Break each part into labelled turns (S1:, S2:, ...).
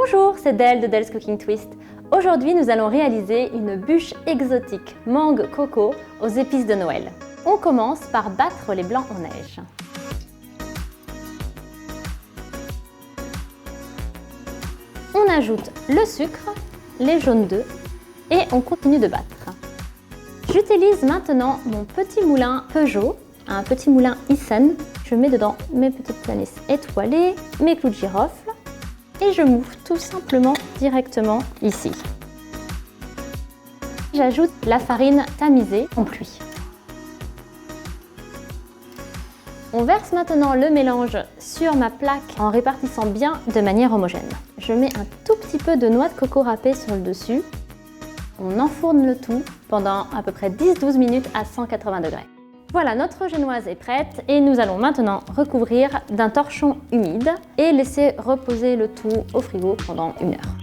S1: Bonjour, c'est Del de Del's Cooking Twist. Aujourd'hui, nous allons réaliser une bûche exotique mangue coco aux épices de Noël. On commence par battre les blancs en neige. On ajoute le sucre, les jaunes d'œufs et on continue de battre. J'utilise maintenant mon petit moulin Peugeot, un petit moulin Hyssen. Je mets dedans mes petites anisses étoilées, mes clous de girofle et je mouffe tout simplement directement ici. J'ajoute la farine tamisée en pluie. On verse maintenant le mélange sur ma plaque en répartissant bien de manière homogène. Je mets un tout petit peu de noix de coco râpée sur le dessus. On enfourne le tout pendant à peu près 10-12 minutes à 180 degrés. Voilà, notre génoise est prête et nous allons maintenant recouvrir d'un torchon humide et laisser reposer le tout au frigo pendant 1 heure.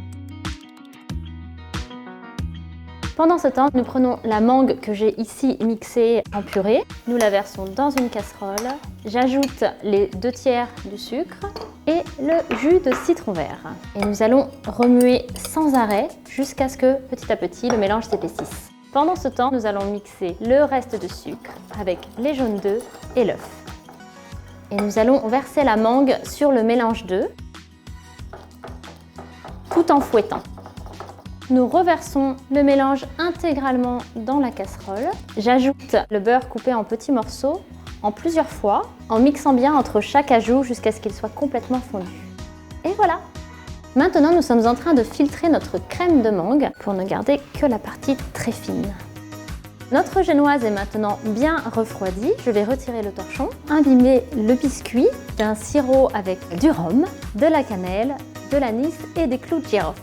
S1: Pendant ce temps, nous prenons la mangue que j'ai ici mixée en purée. Nous la versons dans une casserole. J'ajoute les 2/3 du sucre et le jus de citron vert. Et nous allons remuer sans arrêt jusqu'à ce que petit à petit le mélange s'épaississe. Pendant ce temps, nous allons mixer le reste de sucre avec les jaunes d'œufs et l'œuf. Et nous allons verser la mangue sur le mélange d'œufs tout en fouettant. Nous reversons le mélange intégralement dans la casserole. J'ajoute le beurre coupé en petits morceaux en plusieurs fois, en mixant bien entre chaque ajout jusqu'à ce qu'il soit complètement fondu. Et voilà! Maintenant, nous sommes en train de filtrer notre crème de mangue pour ne garder que la partie très fine. Notre génoise est maintenant bien refroidie. Je vais retirer le torchon, imbiber le biscuit d'un sirop avec du rhum, de la cannelle, de l'anis et des clous de girofle.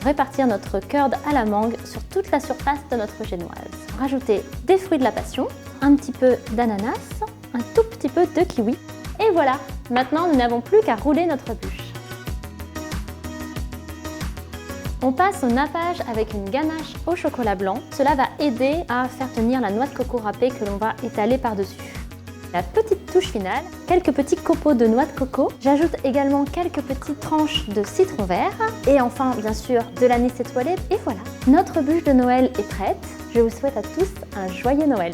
S1: Répartir notre curd à la mangue sur toute la surface de notre génoise. Rajouter des fruits de la passion, un petit peu d'ananas, un tout petit peu de kiwi. Et voilà, maintenant nous n'avons plus qu'à rouler notre bûche. On passe au nappage avec une ganache au chocolat blanc. Cela va aider à faire tenir la noix de coco râpée que l'on va étaler par-dessus. La petite touche finale, quelques petits copeaux de noix de coco. J'ajoute également quelques petites tranches de citron vert. Et enfin, bien sûr, de l'anis étoilé. Et voilà, notre bûche de Noël est prête. Je vous souhaite à tous un joyeux Noël.